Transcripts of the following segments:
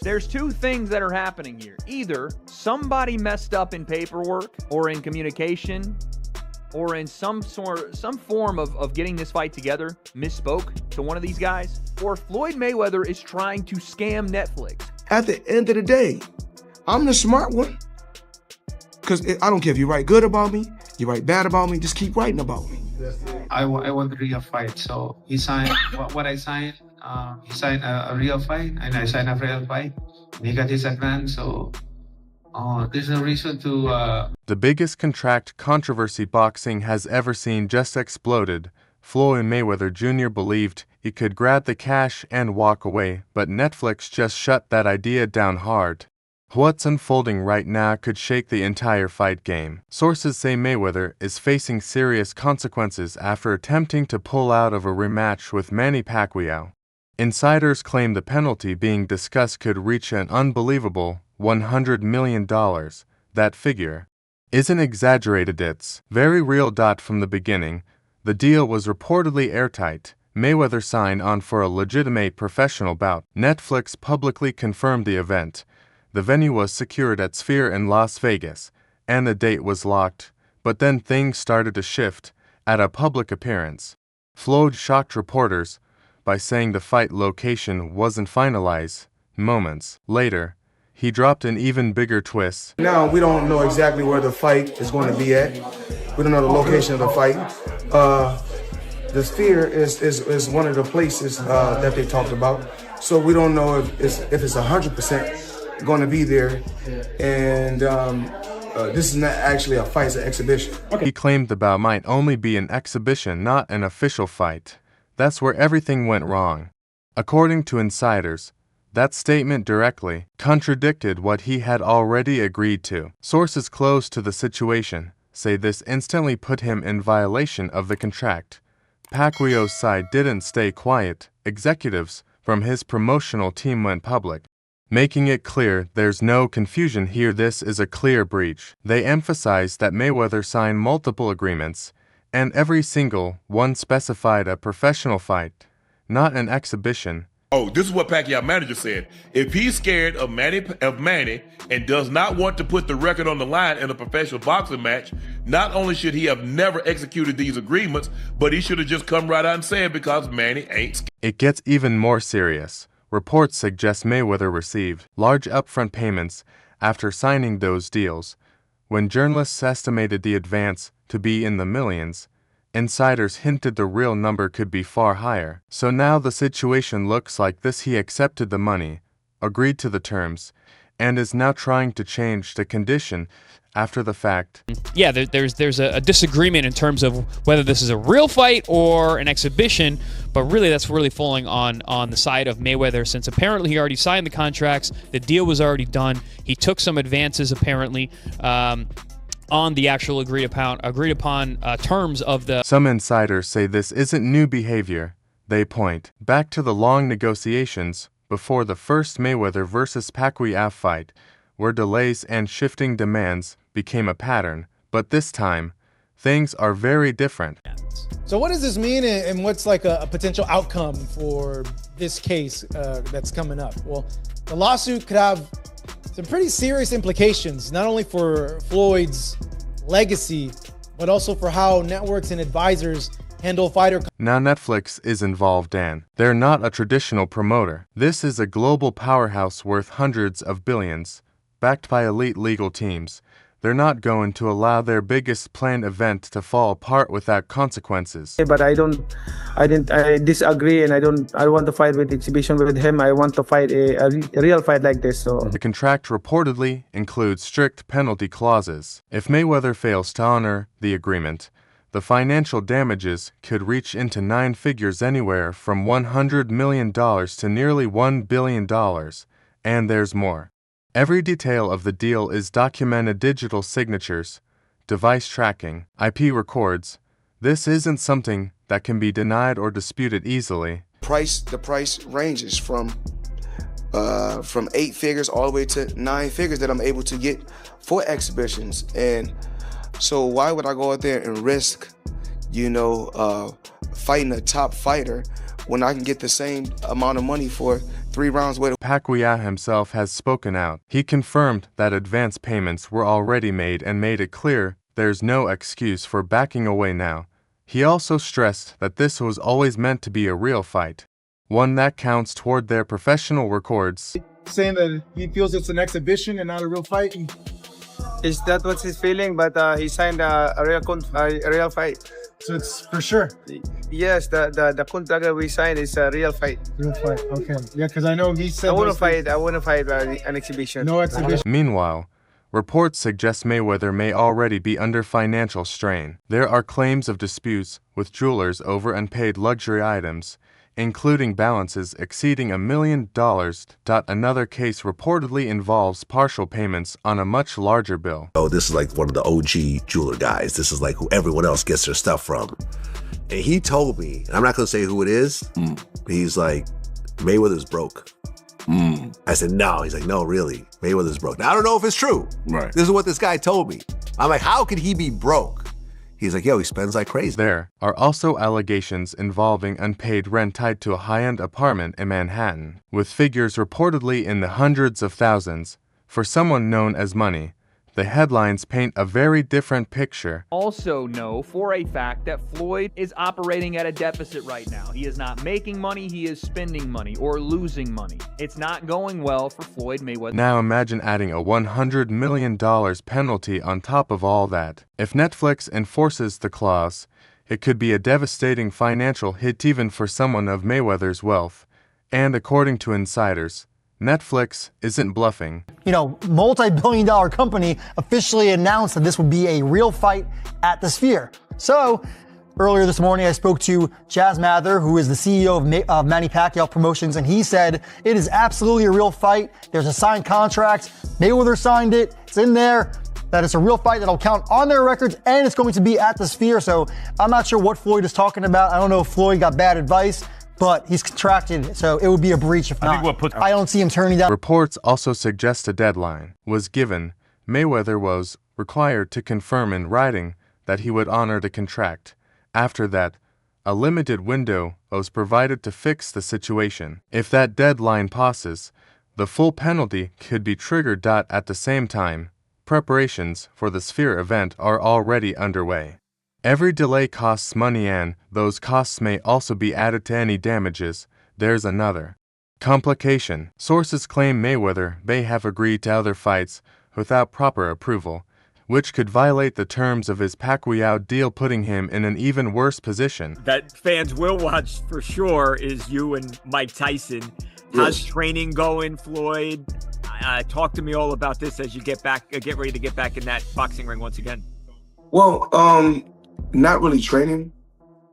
There's two things that are happening here. Either somebody messed up in paperwork or in communication or in some form of getting this fight together, misspoke to one of these guys, or Floyd Mayweather is trying to scam Netflix. At the end of the day, I'm the smart one. Because I don't care if you write good about me, you write bad about me, just keep writing about me. I want a real fight, so he signed what I signed. He signed a real fight, and I signed a real fight. He got his advance, so there's no reason to... The biggest contract controversy boxing has ever seen just exploded. Floyd Mayweather Jr. believed he could grab the cash and walk away, but Netflix just shut that idea down hard. What's unfolding right now could shake the entire fight game. Sources say Mayweather is facing serious consequences after attempting to pull out of a rematch with Manny Pacquiao. Insiders claim the penalty being discussed could reach an unbelievable $100 million. That figure isn't exaggerated, it's very real. From the beginning, the deal was reportedly airtight. Mayweather signed on for a legitimate professional bout. Netflix publicly confirmed the event. The venue was secured at Sphere in Las Vegas, and the date was locked, but then things started to shift at a public appearance. Floyd shocked reporters by saying the fight location wasn't finalized. Moments later, he dropped an even bigger twist. Now we don't know exactly where the fight is going to be at. We don't know the location of the fight. The Sphere is one of the places that they talked about, so we don't know if it's 100% going to be there, and this is not actually a fight, it's an exhibition. He claimed the bout might only be an exhibition, not an official fight. That's where everything went wrong. According to insiders, that statement directly contradicted what he had already agreed to. Sources close to the situation say this instantly put him in violation of the contract. Pacquiao's side didn't stay quiet. Executives from his promotional team went public, making it clear there's no confusion here. This is a clear breach. They emphasized that Mayweather signed multiple agreements, and every single one specified a professional fight, not an exhibition. Oh, this is what Pacquiao manager said. If he's scared of Manny and does not want to put the record on the line in a professional boxing match, not only should he have never executed these agreements, but he should have just come right out and said because Manny ain't scared. It gets even more serious. Reports suggest Mayweather received large upfront payments after signing those deals. When journalists estimated the advance to be in the millions, insiders hinted the real number could be far higher. So now the situation looks like this: he accepted the money, agreed to the terms, and is now trying to change the condition after the fact. Yeah, there's a disagreement in terms of whether this is a real fight or an exhibition, but really that's really falling on the side of Mayweather, since apparently he already signed the contracts, the deal was already done, he took some advances apparently on the actual agreed upon terms of the... Some insiders say this isn't new behavior. They point back to the long negotiations before the first Mayweather versus Pacquiao fight, where delays and shifting demands became a pattern, but this time, things are very different. So what does this mean, and what's like a potential outcome for this case that's coming up? Well, the lawsuit could have some pretty serious implications, not only for Floyd's legacy, but also for how networks and advisors handle fighter. Now Netflix is involved, and they're not a traditional promoter. This is a global powerhouse worth hundreds of billions, backed by elite legal teams. They're not going to allow their biggest planned event to fall apart without consequences. But I disagree, and I don't want to fight with exhibition with him. I want to fight a real fight like this. So the contract reportedly includes strict penalty clauses. If Mayweather fails to honor the agreement, the financial damages could reach into 9 figures, anywhere from $100 million to nearly $1 billion. And there's more. Every detail of the deal is documented: digital signatures, device tracking, IP records. This isn't something that can be denied or disputed easily. The price ranges from 8 figures all the way to 9 figures that I'm able to get for exhibitions. And so why would I go out there and risk, fighting a top fighter when I can get the same amount of money for 3 rounds away. Pacquiao himself has spoken out. He confirmed that advance payments were already made and made it clear there's no excuse for backing away now. He also stressed that this was always meant to be a real fight, one that counts toward their professional records. Saying that he feels it's an exhibition and not a real fight. Is that what's his feeling? But he signed a real fight. So it's for sure. Yes, the contract that we signed is a real fight. Real fight. Okay. Yeah, because I know he said I want to fight an exhibition. no exhibition. Meanwhile, reports suggest Mayweather may already be under financial strain. There are claims of disputes with jewelers over unpaid luxury items, including balances exceeding $1 million. Another case reportedly involves partial payments on a much larger bill. Oh, this is like one of the OG jeweler guys. This is like who everyone else gets their stuff from. And he told me, and I'm not going to say who it is, he's like, Mayweather's broke. I said, no. He's like, no, really, Mayweather's broke. Now, I don't know if it's true. Right. This is what this guy told me. I'm like, how could he be broke? He's like, yo, he spends like crazy. There are also allegations involving unpaid rent tied to a high-end apartment in Manhattan, with figures reportedly in the hundreds of thousands. For someone known as Money, the headlines paint a very different picture. Also know for a fact that Floyd is operating at a deficit right now. He is not making money, he is spending money or losing money. It's not going well for Floyd Mayweather. Now imagine adding a $100 million penalty on top of all that. If Netflix enforces the clause, it could be a devastating financial hit even for someone of Mayweather's wealth. And according to insiders, Netflix isn't bluffing. Multi-billion-dollar company officially announced that this would be a real fight at the Sphere. So, earlier this morning, I spoke to Chaz Mather, who is the CEO of Manny Pacquiao Promotions, and he said it is absolutely a real fight. There's a signed contract. Mayweather signed it. It's in there. That it's a real fight that'll count on their records, and it's going to be at the Sphere. So, I'm not sure what Floyd is talking about. I don't know if Floyd got bad advice, but he's contracted, so it would be a breach if not. I don't see him turning down. Reports also suggest a deadline was given. Mayweather was required to confirm in writing that he would honor the contract. After that, a limited window was provided to fix the situation. If that deadline passes, the full penalty could be triggered. At the same time, preparations for the Sphere event are already underway. Every delay costs money, and those costs may also be added to any damages. There's another complication. Sources claim Mayweather may have agreed to other fights without proper approval, which could violate the terms of his Pacquiao deal, putting him in an even worse position. That fans will watch for sure is you and Mike Tyson. How's training going, Floyd? Talk to me all about this as you get ready to get back in that boxing ring once again. Well, not really training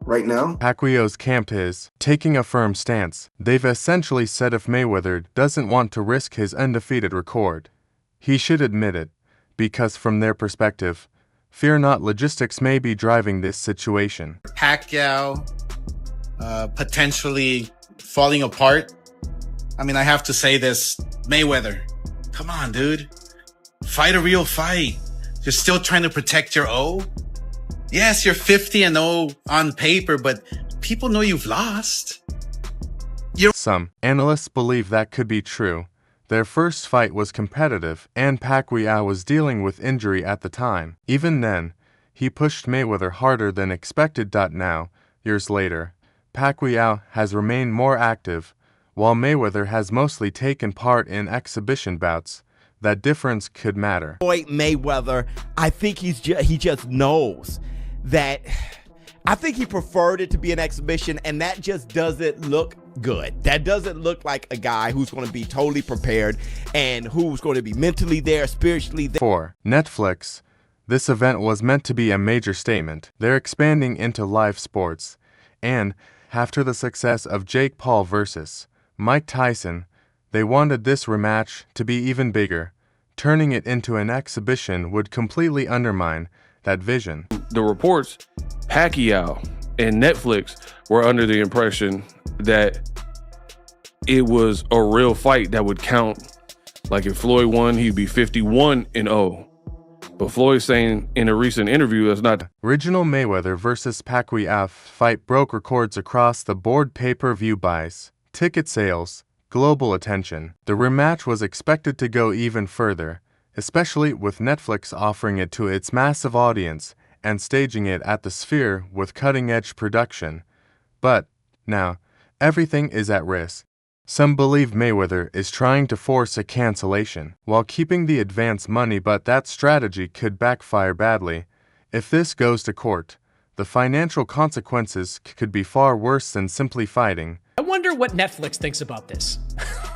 right now. Pacquiao's camp is taking a firm stance. They've essentially said if Mayweather doesn't want to risk his undefeated record, he should admit it, because from their perspective, fear not, logistics may be driving this situation. Pacquiao potentially falling apart. I mean, I have to say this, Mayweather, come on, dude. Fight a real fight. You're still trying to protect your O. Yes, you're 50-0 on paper, but people know you've lost. Some analysts believe that could be true. Their first fight was competitive, and Pacquiao was dealing with injury at the time. Even then, he pushed Mayweather harder than expected. Now, years later, Pacquiao has remained more active, while Mayweather has mostly taken part in exhibition bouts. That difference could matter. Floyd Mayweather, I think he just knows that. I think he preferred it to be an exhibition, and that just doesn't look good. That doesn't look like a guy who's going to be totally prepared and who's going to be mentally there, spiritually there. For Netflix, this event was meant to be a major statement. They're expanding into live sports, and after the success of Jake Paul versus Mike Tyson, they wanted this rematch to be even bigger. Turning it into an exhibition would completely undermine that vision. The reports, Pacquiao and Netflix were under the impression that it was a real fight that would count. Like if Floyd won, he'd be 51-0. But Floyd's saying in a recent interview that's not. Original Mayweather versus Pacquiao fight broke records across the board: pay-per-view buys, ticket sales, global attention. The rematch was expected to go even further, especially with Netflix offering it to its massive audience and staging it at the Sphere with cutting-edge production. But, now, everything is at risk. Some believe Mayweather is trying to force a cancellation while keeping the advance money, but that strategy could backfire badly. If this goes to court, the financial consequences could be far worse than simply fighting. I wonder what Netflix thinks about this.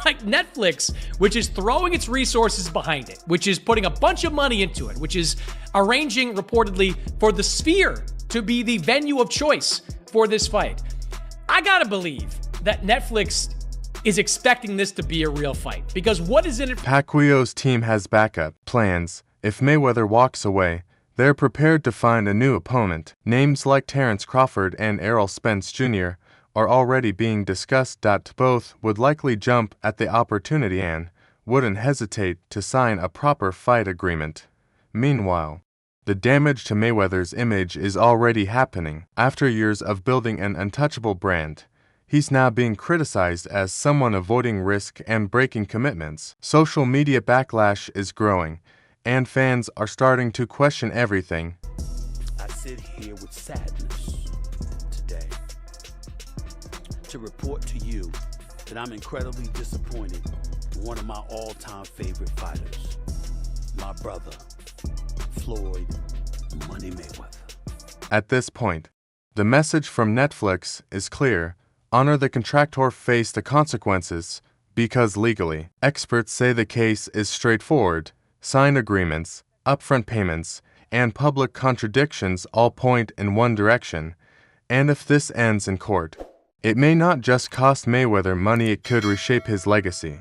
Like Netflix, which is throwing its resources behind it, which is putting a bunch of money into it, which is arranging reportedly for the Sphere to be the venue of choice for this fight. I gotta believe that Netflix is expecting this to be a real fight, because what is in it? Pacquiao's team has backup plans. If Mayweather walks away, they're prepared to find a new opponent. Names like Terrence Crawford and Errol Spence Jr. are already being discussed. Both would likely jump at the opportunity and wouldn't hesitate to sign a proper fight agreement. Meanwhile, the damage to Mayweather's image is already happening. After years of building an untouchable brand, he's now being criticized as someone avoiding risk and breaking commitments. Social media backlash is growing, and fans are starting to question everything. I sit here with sadness today to report to you that I'm incredibly disappointed in one of my all-time favorite fighters, my brother, Floyd Money Mayweather. At this point, the message from Netflix is clear. Honor the contractor, face the consequences, because legally, experts say the case is straightforward. Signed agreements, upfront payments, and public contradictions all point in one direction. And if this ends in court, it may not just cost Mayweather money, it could reshape his legacy.